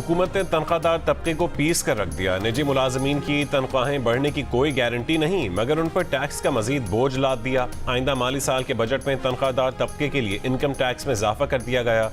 हुकूमत ने तनख्वाहदार तबके को पीस कर रख दिया। निजी मुलाजमीन की तनख्वाहें बढ़ने की कोई गारंटी नहीं, मगर उन पर टैक्स का मजीद बोझ लाद दिया। आइंदा माली साल के बजट में तनख्वाहदार तबके के लिए इनकम टैक्स में इजाफा कर दिया गया।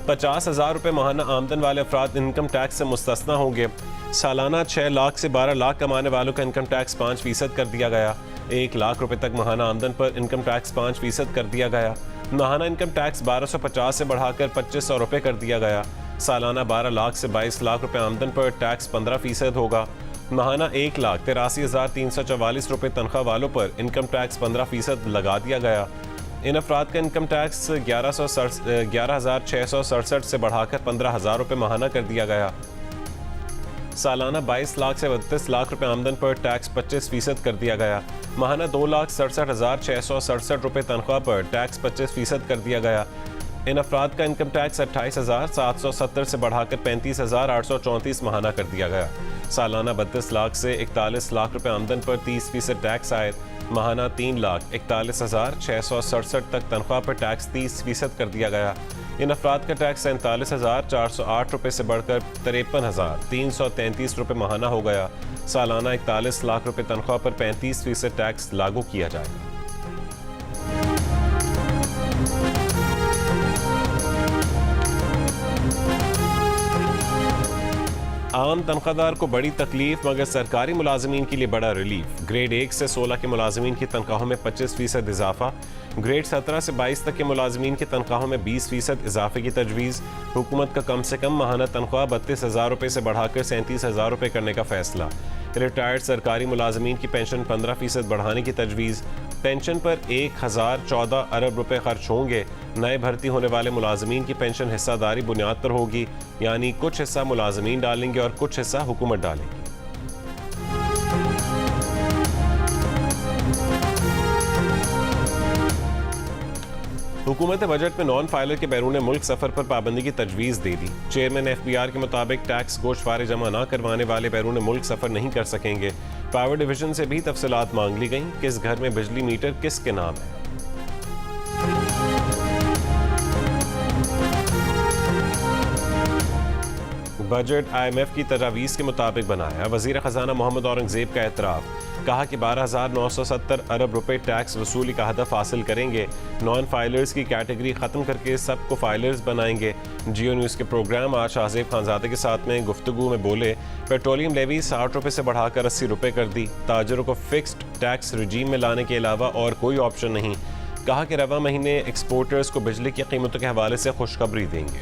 50,000 रुपये माहाना आमदन वाले अफराद इनकम टैक्स से मुस्तस्ना होंगे। सालाना 6 लाख से 12 लाख कमाने वालों का इनकम टैक्स 5% कर दिया गया। 1 लाख रुपए तक माहाना आमदन पर इनकम टैक्स 5% कर दिया गया। माहाना इनकम टैक्स 1250 से बढ़ाकर 2500 रुपये कर दिया गया। सालाना 12 लाख से 22 लाख रुपए आमदन पर टैक्स 15% होगा। माहाना 1,83,344 रुपये तनख्वाह वालों पर इनकम टैक्स 15% लगा दिया गया। इन अफराद का इनकम टैक्स 11,667 से बढ़ाकर 15,000 रुपये माहाना कर दिया गया। सालाना 22 लाख से 32 लाख रुपए आमदन पर टैक्स 25% कर दिया गया। माहाना 2,67,667 रुपये तनख्वाह पर टैक्स 25% कर दिया गया। इन अफराद का इनकम टैक्स 28,770 से बढ़ाकर 35,834 माहाना कर दिया गया। सालाना 32 लाख से 41 लाख रुपए आमदन पर 30% टैक्स आयद। माहाना 3,41,667 तक तनख्वाह पर टैक्स 30% कर दिया गया। इन अफराद का टैक्स 47,408 रुपये से बढ़कर 53,333 रुपये माहाना हो गया। सालाना 41 लाख रुपये तनख्वाह पर 35% टैक्स लागू किया जाएगा। आम तनख्वाहदार को बड़ी तकलीफ, मगर सरकारी मुलाजमीन के लिए बड़ा रिलीफ। ग्रेड 1 से 16 के मुलाजमीन की तनख्वाहों में 25% इजाफा। ग्रेड 17 से 22 तक के मुलाजमीन की तनख्वाहों में 20% इजाफे की तजवीज़। हुकूमत का कम से कम माहाना तनख्वाह 32,000 रुपये से बढ़ाकर 37,000 रुपये करने का फैसला। रिटायर्ड सरकारी मुलाजमीन की पेंशन 15% बढ़ाने की तजवीज़। पेंशन पर 1,014 अरब रुपये खर्च होंगे। नए भर्ती होने वाले मुलाजमीन की पेंशन हिस्सादारी बुनियाद पर होगी, यानी कुछ हिस्सा मुलाजमीन डालेंगे और कुछ हिस्सा हुकूमत डालेगी। हुकूमत बजट में नॉन फाइलर के बैरून मुल्क सफर पर पाबंदी की तजवीज़ दे दी। चेयरमैन FBR के मुताबिक टैक्स गोशवारे जमा न करवाने वाले बैरून मुल्क सफर नहीं कर सकेंगे। पावर डिवीजन से भी तफसीलात मांग ली गई। किस घर में बिजली मीटर किसके नाम है। बजट IMF की तजावीज़ के मुताबिक बनाया। वज़ीर ख़जाना मोहम्मद औरंगज़ेब का एतराफ़, कहा कि 12,970 अरब रुपए टैक्स वसूली का हदफ हासिल करेंगे। नॉन फाइलर्स की कैटेगरी ख़त्म करके सबको फाइलर्स बनाएंगे। जियो न्यूज़ के प्रोग्राम आज शाहज़ेब खानज़ादे के साथ में गुफ्तगू में बोले, पेट्रोलियम लेवी 60 रुपये से बढ़ाकर 80 रुपये कर दी। ताजरों को फिक्स्ड टैक्स रजीम में लाने के अलावा और कोई ऑप्शन नहीं। कहा कि रवा महीने एक्सपोर्टर्स को बिजली की कीमतों के हवाले से खुशखबरी देंगे।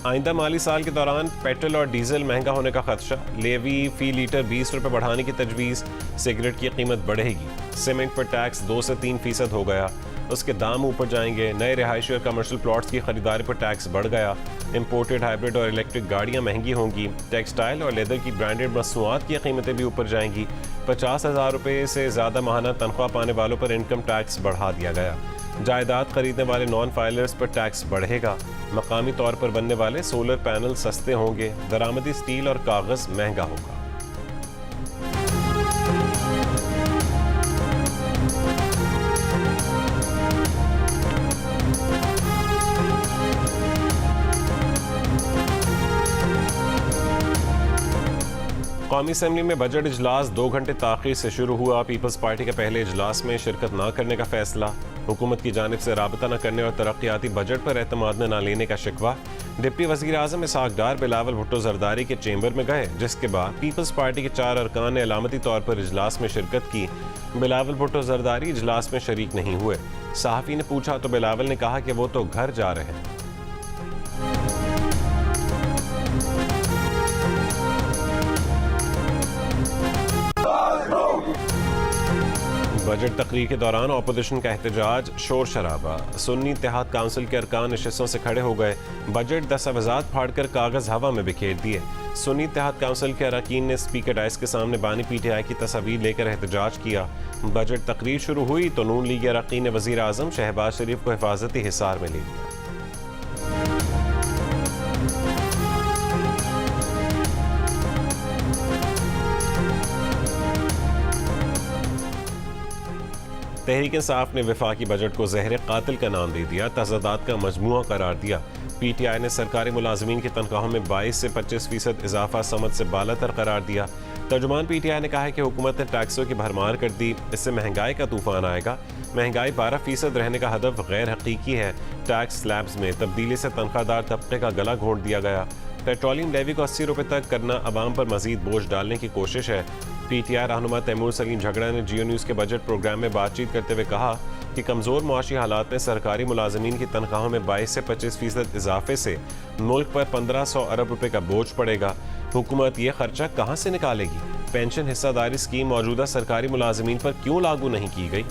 आइंदा माली साल के दौरान पेट्रोल और डीजल महंगा होने का खदशा। लेवी फी लीटर 20 रुपये बढ़ाने की तजवीज़। सिगरेट की कीमत बढ़ेगी। सीमेंट पर टैक्स 2 से 3% हो गया, उसके दाम ऊपर जाएंगे। नए रिहायशी और कमर्शियल प्लॉट्स की खरीदारी पर टैक्स बढ़ गया। इंपोर्टेड हाइब्रिड और इलेक्ट्रिक गाड़ियाँ महंगी होंगी। टेक्सटाइल और लेदर की ब्रांडेड मसनूआत की कीमतें भी ऊपर जाएंगी। 50,000 रुपये से ज़्यादा माहाना तनख्वाह पाने वालों पर इनकम टैक्स बढ़ा दिया गया। जायदाद खरीदने वाले नॉन फाइलर्स पर टैक्स बढ़ेगा। मकामी तौर पर बनने वाले सोलर पैनल सस्ते होंगे। दरामदी स्टील और कागज़ महंगा होगा। कौमी असम्बली में बजट इजलास 2 घंटे ताख़ीर से शुरू हुआ। पीपल्स पार्टी के पहले इजलास में शिरकत न करने का फैसला। हुकूमत की जानिब से राबता न करने और तरक्याती बजट पर एतमाद न लेने का शिकवा। डिप्टी वज़ीर आज़म इसहाक डार बिलावल भुट्टो जरदारी के चेंबर में गए, जिसके बाद पीपल्स पार्टी के 4 अरकान ने अलामती तौर पर इजलास में शिरकत की। बिलावल भुट्टो जरदारी इजलास में शरीक नहीं हुए। सहाफ़ी ने पूछा तो बिलावल ने कहा कि वो तो घर जा रहे हैं। बजट तकरीर के दौरान अपोजिशन का एहतजाज, शोर शराबा। सुन्नी इत्तेहाद काउंसिल के अरकान नशिस्तों से खड़े हो गए। बजट दस्तावेजात फाड़कर कागज हवा में बिखेर दिए। सुन्नी इत्तेहाद काउंसिल के अरकान ने स्पीकर डाइस के सामने बानी PTI की तस्वीर लेकर एहतजाज किया। बजट तकरीर शुरू हुई तो नून लीग के अरकान ने वज़ीर आज़म शहबाज शरीफ को हिफाजती हिसार में ले लिया। तहरीक इंसाफ ने वफाकी बजट को जहर कातिल का नाम दे दिया, तजादात का मजमुआ करार दिया। PTI ने सरकारी मुलाजमीन की तनख्वाहों में 22 से 25% इजाफा समझ से बालातर करार दिया। तर्जुमान PTI ने कहा है कि हुकूमत ने टैक्सों की भरमार कर दी, इससे महंगाई का तूफान आएगा। महंगाई 12% रहने का हदफ गैर हकीकी है। टैक्स स्लैब्स में तब्दीली से तनख्वाहदार तबके का गला घोंट दिया गया। पेट्रोलियम लेवी को 80 रुपये तक करना अवाम पर मजीद बोझ डालने की कोशिश है। PTI रहनुमा तैमूर सलीम झगड़ा ने जियो न्यूज़ के बजट प्रोग्राम में बातचीत करते हुए कहा कि कमज़ोर मुआशी हालात में सरकारी मुलाजमीन की तनख्वाहों में 22 से 25% इजाफे से मुल्क पर 1500 अरब रुपए का बोझ पड़ेगा। हुकूमत ये खर्चा कहाँ से निकालेगी? पेंशन हिस्सादारी स्कीम मौजूदा सरकारी मुलाजमीन पर क्यों लागू नहीं की गई?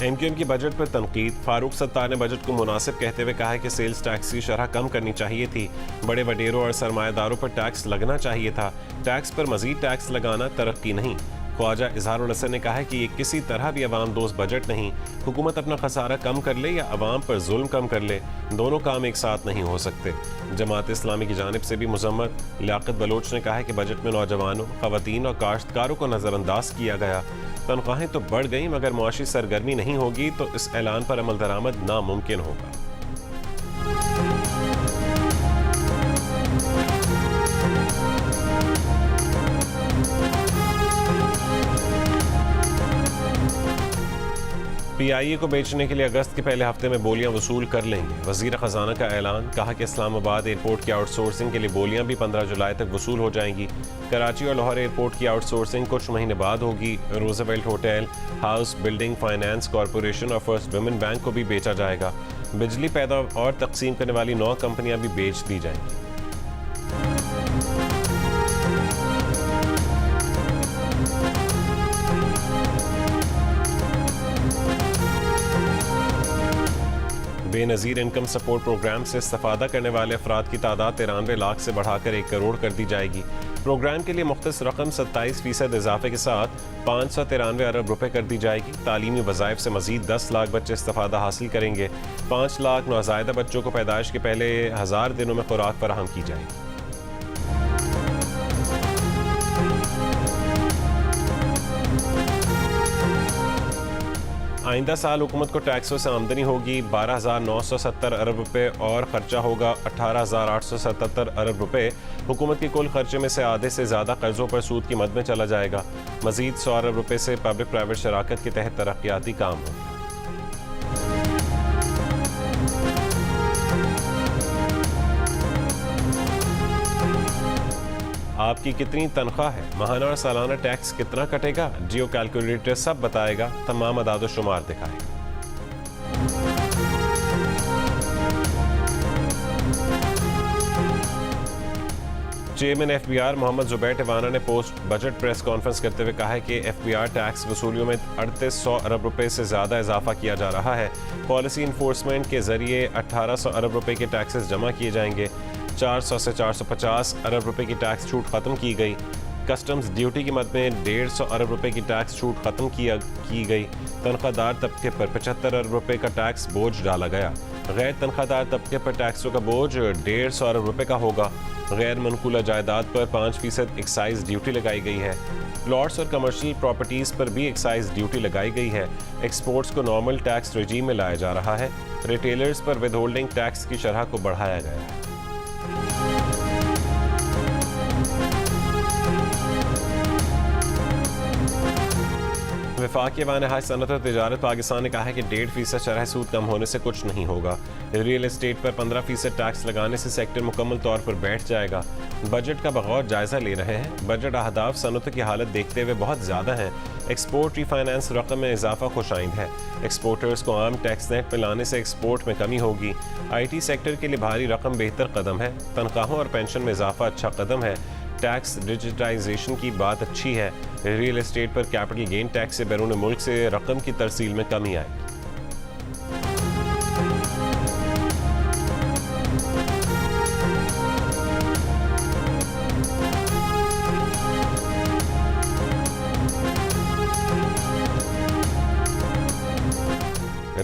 MQM की बजट पर तनकीद। फारूक सत्तार ने बजट को मुनासिब कहते हुए कहा है कि सेल्स टैक्स की शरह कम करनी चाहिए थी। बड़े वडेरों और सरमायादारों पर टैक्स लगना चाहिए था। टैक्स पर मजीद टैक्स लगाना तरक्की नहीं। ख्वाजा इजहारुल हसन ने कहा है कि ये किसी तरह भी अवाम दोस्त बजट नहीं। हुकूमत अपना खसारा कम कर ले या अवाम पर जुल्म कम कर ले, दोनों काम एक साथ नहीं हो सकते। जमात इस्लामी की जानिब से भी मुजम्मत। लियाकत बलोच ने कहा है कि बजट में नौजवानों, खवातीन और काश्तकारों को नज़रअंदाज किया गया। तनख्वाहें तो बढ़ गई मगर मुआशी सरगर्मी नहीं होगी तो इस ऐलान पर अमल दरामद नामुमकिन होगा। PIA को बेचने के लिए अगस्त के पहले हफ्ते में बोलियां वसूल कर लेंगे। वजीर खजाना का ऐलान। कहा कि इस्लामाबाद एयरपोर्ट की आउटसोर्सिंग के लिए बोलियां भी 15 जुलाई तक वसूल हो जाएंगी। कराची और लाहौर एयरपोर्ट की आउटसोर्सिंग कुछ महीने बाद होगी। Roosevelt hotel, house building finance corporation और फर्स्ट वुमेन बैंक को भी बेचा जाएगा। बिजली पैदा और तकसीम करने वाली 9 कंपनियां भी बेच दी जाएंगी। बेनज़ीर इनकम सपोर्ट प्रोग्राम से इस्तेफादा करने वाले अफराद की तादाद 93 लाख से बढ़ाकर 1 करोड़ कर दी जाएगी। प्रोग्राम के लिए मुख्तस रकम 27% इजाफे के साथ 593 अरब रुपए कर दी जाएगी। तालीमी वज़ाइफ से मजीद 10 लाख बच्चे इस्तेफादा हासिल करेंगे। 5 लाख नौज़ायदा बच्चों को पैदाइश के पहले 1000 दिनों में खुराक फराहम की जाएगी। आइंदा साल हुकूमत को टैक्सों से आमदनी होगी 12,970 अरब रुपए और खर्चा होगा 18,877 अरब रुपए। हुकूमत के कुल खर्चे में से आधे से ज़्यादा कर्जों पर सूद की मद में चला जाएगा। मजीद 100 अरब रुपए से पब्लिक प्राइवेट शराकत के तहत तरक्याती काम होगा। आपकी कितनी तनख्वाह है, माहाना और सालाना टैक्स कितना कटेगा, जियो कैलकुलेटर सब बताएगा, तमाम अदाद शुमार दिखाएगा। चेयरमैन FBR मोहम्मद जुबैर टिवाना ने पोस्ट बजट प्रेस कॉन्फ्रेंस करते हुए कहा है कि FBR टैक्स वसूलियों में 3800 अरब रुपए से ज़्यादा इजाफा किया जा रहा है। पॉलिसी इन्फोर्समेंट के जरिए 1800 अरब रुपए के टैक्सेस जमा किए जाएंगे। 400 से 450 अरब रुपए की टैक्स छूट ख़त्म की गई। कस्टम्स ड्यूटी की मद में 150 अरब रुपए की टैक्स छूट ख़त्म की गई। तनख्वाहदार तबके पर 75 अरब रुपए का टैक्स बोझ डाला गया। गैर तनख्वाहदार तबके पर टैक्सों का बोझ 150 अरब रुपए का होगा। गैर मनकूला जायदाद पर 5% एक्साइज ड्यूटी लगाई गई है। प्लॉट्स और कमर्शियल प्रॉपर्टीज़ पर भी एक्साइज ड्यूटी लगाई गई है। एक्सपोर्ट्स को नॉर्मल टैक्स रेजीम में लाया जा रहा है। रिटेलर्स पर विदहोल्डिंग टैक्स की शरह को बढ़ाया गया है। वफाकी वानहाज सनत और तिजारत पाकिस्तान ने कहा है कि 1.5% शरह सूद कम होने से कुछ नहीं होगा। रियल एस्टेट पर 15% टैक्स लगाने से सेक्टर मुकम्मल तौर पर बैठ जाएगा। बजट का बगौर जायजा ले रहे हैं। बजट अहदाफ सनत की हालत देखते हुए बहुत ज़्यादा है। एक्सपोर्ट रीफाइनेंस रकम में इजाफा खुशाइंद है। एक्सपोर्टर्स को आम टैक्स नेट में लाने से एक्सपोर्ट में कमी होगी। IT सेक्टर के लिए भारी रकम बेहतर कदम है। तनख्वाहों और पेंशन में इजाफा अच्छा कदम है। टैक्स डिजिटाइजेशन की बात अच्छी है। रियल एस्टेट पर कैपिटल गेन टैक्स से बैरून मुल्क से रकम की तरसील में कमी आएगी।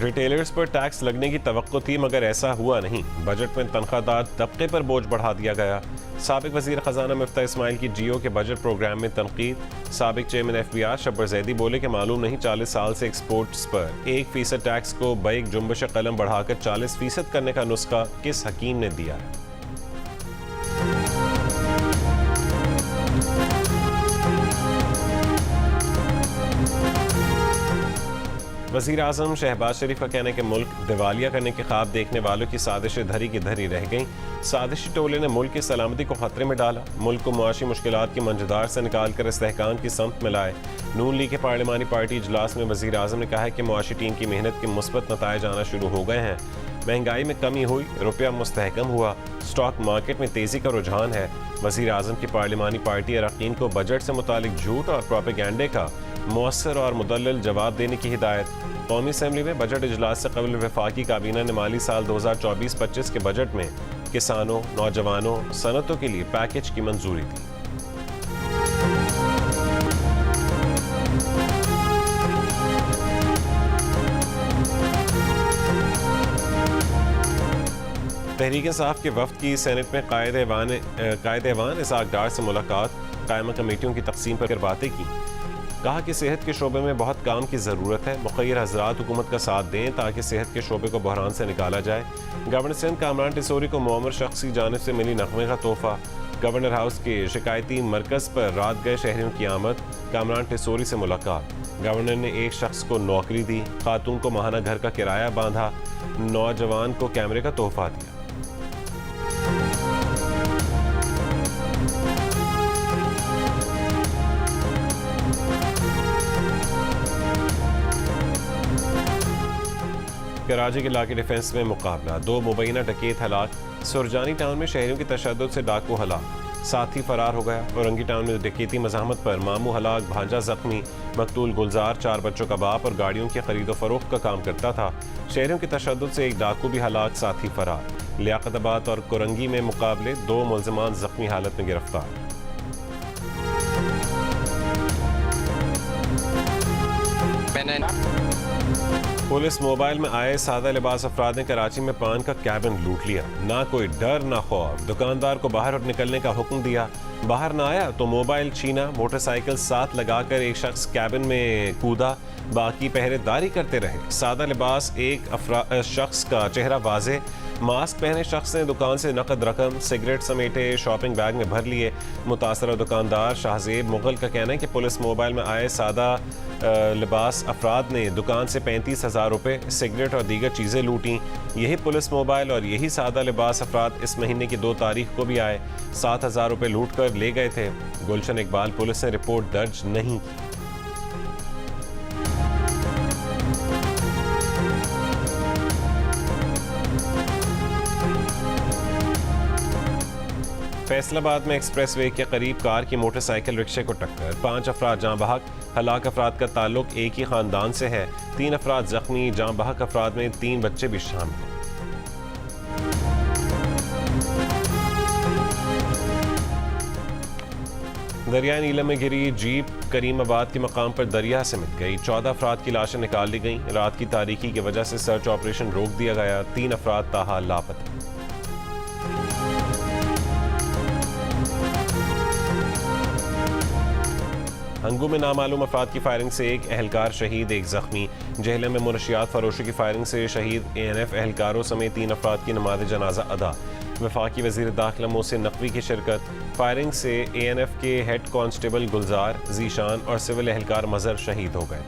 रिटेलर्स पर टैक्स लगने की तवक्को थी मगर ऐसा हुआ नहीं। बजट में तनख्वाहदार तबके पर बोझ बढ़ा दिया गया। साबिक वजीर खजाना मिफ्ता इस्माइल की जियो के बजट प्रोग्राम में तनकीद। साबिक चेयरमैन FBI शब्बर जैदी बोले कि मालूम नहीं 40 साल से एक्सपोर्ट्स पर 1% टैक्स को बैक जुम्बश कलम बढ़ाकर 40% करने का नुस्खा किस हकीम ने दिया है। वज़ीर आज़म शहबाज शरीफ का कहना है कि मुल्क दिवालिया करने के ख्वाब देखने वालों की साजिशें धरी की धरी रह गईं। साजिशी टोले ने मुल्क की सलामती को खतरे में डाला। मुल्क को मुआशी मुश्किलात की मंजदार से निकाल कर इस्तेहकाम की समत में लाए। नून लीग के पार्लिमानी पार्टी इजलास में वज़ीर आज़म ने कहा है कि मुआशी टीम की मेहनत के मुस्बत नताइज आना शुरू हो गए हैं। महंगाई में कमी हुई, रुपया मुस्तहकम हुआ, स्टॉक मार्केट में तेज़ी का रुझान है। वज़ीर आज़म की पार्लिमानी पार्टी अरकान को बजट से मुतालिक झूठ और प्रोपेगेंडे का मौसर और मुदल्लल जवाब देने की हिदायत। कौमी असम्बली में बजट इजलास से कबल वफाकी काबीना ने माली साल 2024-25 के बजट में किसानों, नौजवानों, सनतों के लिए पैकेज की मंजूरी दी। तहरीक इंसाफ के वफ्द की सेनेट में कायद-ए-वान इसाक डार से मुलाकात। कायमा कमेटियों की तकसीम पर बातें की। कहा कि सेहत के शोबे में बहुत काम की ज़रूरत है। मुखय्यर हजरात हुकूमत का साथ दें ताकि सेहत के शोबे को बहरान से निकाला जाए। गवर्नर सिंध कामरान टिसोरी को मुअम्मर शख्स की जानिब से मिली नगमे का तोहफा। गवर्नर हाउस के शिकायती मरकज़ पर रात गए शहरियों की आमद। कामरान टिसोरी से मुलाकात। गवर्नर ने एक शख्स को नौकरी दी, खातून को माहाना घर का किराया बांधा, नौजवान को कैमरे का तोहफा दिया। कराची के इलाके डिफेंस में मुकाबला। 2 मुबैना डकैत हलाक। सुरजानी टाउन में शहरियों की तशद्दुद से डाकू हलाक, साथी फरार हो गया। औरंगी टाउन में डकैती मज़ाहमत पर मामू हलाक, भांजा जख्मी। मकतूल गुलजार 4 बच्चों का बाप और गाड़ियों की खरीदो फरोख्त का काम करता था। शहरियों की तशद्दुद से एक डाकू भी हलाक, साथी फरार। लियाकताबाद और कोरंगी में मुकाबले। 2 मुल्ज़िमान जख्मी हालत में गिरफ्तार। पुलिस मोबाइल में आए सादा लिबास अफराद ने कराची में पान का कैबिन लूट लिया। ना कोई डर ना खौफ। दुकानदार को बाहर निकलने का हुक्म दिया, बाहर ना आया तो मोबाइल छीना। मोटरसाइकिल साथ लगाकर एक शख्स कैबिन में कूदा, बाकी पहरेदारी करते रहे। सादा लिबास एक शख्स का चेहरा वाजे, मास्क पहने शख्स ने दुकान से नकद रकम, सिगरेट समेटे शॉपिंग बैग में भर लिए। मुतासरा दुकानदार शाहजेब मुगल का कहना है कि पुलिस मोबाइल में आए सादा लिबास अफराद ने दुकान से 35,000 रुपये, सिगरेट और दीगर चीज़ें लूटीं। यही पुलिस मोबाइल और यही सादा लिबास अफराद इस महीने की 2 तारीख को भी आए, 7,000 रुपये लूट कर ले गए थे। गुलशन इकबाल पुलिस ने रिपोर्ट दर्ज नहीं की। फैसलाबाद में एक्सप्रेस वे के करीब कार की मोटरसाइकिल रिक्शे को टक्कर। 5 अफराद जाँ बहक। हलाक अफराद का ताल्लुक एक ही खानदान से है। 3 अफराद जख्मी। जाँ बहक अफराद में 3 बच्चे भी शामिल हैं। दरिया नीलम में गिरी जीप करीमाबाद के मकाम पर दरिया से मिल गई। 14 अफराद की लाशें निकाल ली गईं। रात की तारीकी की वजह से सर्च ऑपरेशन रोक दिया गया। 3 अफराद ताहाल लापता। हंगू में नामालूम अफराद की फायरिंग से एक एहलकार शहीद, 1 जख्मी। जहलम में मुनशियात फरोशी की फायरिंग से शहीद ANF एहलकारों समेत 3 अफराद की नमाज जनाजा अदा। वफाकी वज़ीर दाखिला मोहसिन नकवी की शिरकत। फायरिंग से ANF के हेड कांस्टेबल गुलजार, जीशान और सिविल एहलकार मजर शहीद हो गए।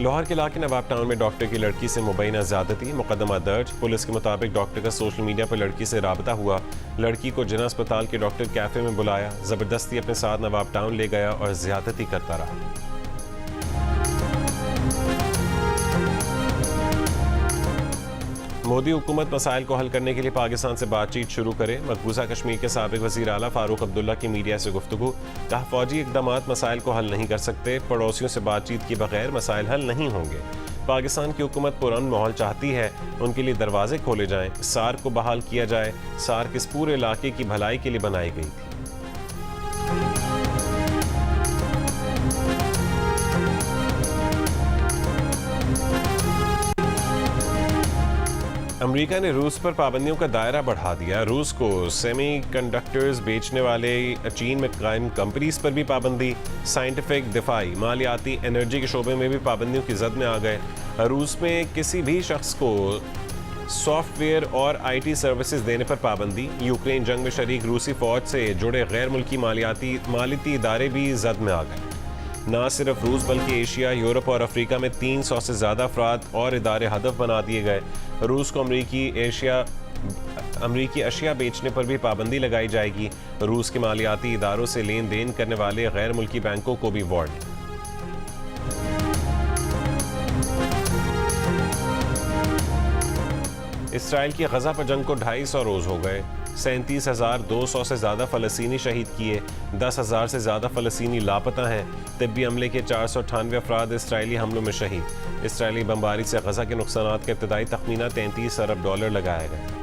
लाहौर के इलाके नवाब टाउन में डॉक्टर की लड़की से मुबैना ज़्यादती, मुकदमा दर्ज। पुलिस के मुताबिक डॉक्टर का सोशल मीडिया पर लड़की से राबता हुआ। लड़की को जिना अस्पताल के डॉक्टर कैफे में बुलाया, ज़बरदस्ती अपने साथ नवाब टाउन ले गया और ज़्यादती करता रहा। मोदी हुकूमत मसाइल को हल करने के लिए पाकिस्तान से बातचीत शुरू करे। मकबूजा कश्मीर के साबिक वज़ीर आला फारूक अब्दुल्ला की मीडिया से गुफ्तगू। कहा फौजी इक़दामात मसाइल को हल नहीं कर सकते, पड़ोसियों से बातचीत के बगैर मसाइल हल नहीं होंगे। पाकिस्तान की हुकूमत पुरअमन माहौल चाहती है, उनके लिए दरवाजे खोले जाएं, सार्क को बहाल किया जाए। सार्क इस पूरे इलाके की भलाई के लिए बनाई गई थी। अमेरिका ने रूस पर पाबंदियों का दायरा बढ़ा दिया। रूस को सेमीकंडक्टर्स बेचने वाले चीन में कायम कंपनीज पर भी पाबंदी। साइंटिफिक, दिफाई, मालियाती, एनर्जी के शोबे में भी पाबंदियों की जद में आ गए। रूस में किसी भी शख्स को सॉफ्टवेयर और आईटी सर्विसेज देने पर पाबंदी। यूक्रेन जंग में शरीक रूसी फौज से जुड़े गैर मुल्की मालियाती इदारे भी जद में आ गए। न सिर्फ रूस बल्कि एशिया, यूरोप और अफ्रीका में 300 से ज़्यादा अफराद और इदारे हदफ बना दिए गए। रूस को अमरीकी अशिया बेचने पर भी पाबंदी लगाई जाएगी। रूस के मालियाती इदारों से लेन देन करने वाले गैर मुल्की बैंकों को भी वार्निंग। इसराइल की गजा पर जंग को 250 रोज हो गए। 37,200 से ज़्यादा फ़लस्तीनी शहीद किए। 10,000 से ज़्यादा फ़लस्तीनी लापता हैं। तिब्बी हमले के 498 अफराद इसराइली हमलों में शहीद। इसराइली बमबारी से गजा के नुकसानात का इब्तदाई तखमीना $33 अरब लगाया गया।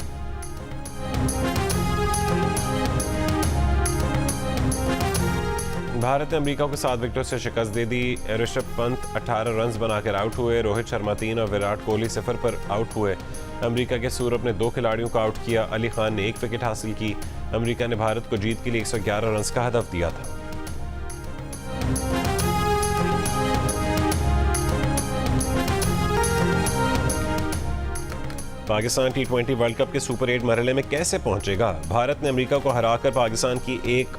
भारत ने अमेरिका को 7 विकेटों से शिकस्त दे दी। ऋषभ पंत 18 रन बनाकर आउट हुए। रोहित शर्मा 3 और विराट कोहली 0 पर आउट हुए। अमेरिका के सूरज ने 2 खिलाड़ियों को आउट किया। अली खान ने 1 विकेट हासिल की। अमेरिका ने भारत को जीत के लिए 111 रन का हदफ दिया था। पाकिस्तान T20 वर्ल्ड कप के सुपर 8 मरहले में कैसे पहुंचेगा? भारत ने अमेरिका को हराकर पाकिस्तान की एक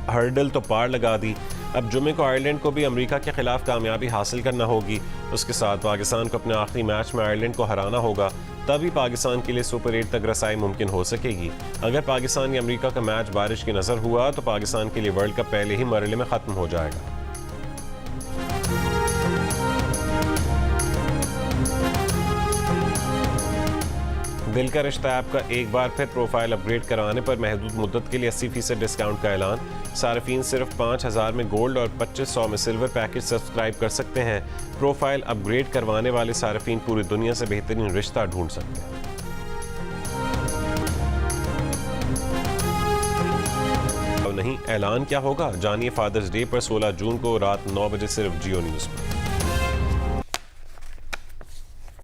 हर्डल तो पार लगा दी। अब जुमे को आयरलैंड को भी अमेरिका के खिलाफ कामयाबी हासिल करना होगी। उसके साथ पाकिस्तान को अपने आखिरी मैच में आयरलैंड को हराना होगा, तभी पाकिस्तान के लिए सुपर 8 तक रसाई मुमकिन हो सकेगी। अगर पाकिस्तान या अमेरिका का मैच बारिश की नज़र हुआ तो पाकिस्तान के लिए वर्ल्ड कप पहले ही मरहले में ख़त्म हो जाएगा। दिल का रिश्ता ऐप का एक बार फिर प्रोफाइल अपग्रेड कराने पर महदूद मुद्दत के लिए 80% डिस्काउंट का ऐलान। सार्फिन सिर्फ 5,000 में गोल्ड और 2500 में सिल्वर पैकेज सब्सक्राइब कर सकते हैं। प्रोफाइल अपग्रेड करवाने वाले सार्फिन पूरी दुनिया से बेहतरीन रिश्ता ढूंढ सकते हैं। अब नहीं, ऐलान क्या होगा? जानिए फादर्स डे पर 16 जून को रात 9 बजे सिर्फ जियो न्यूज़ पर।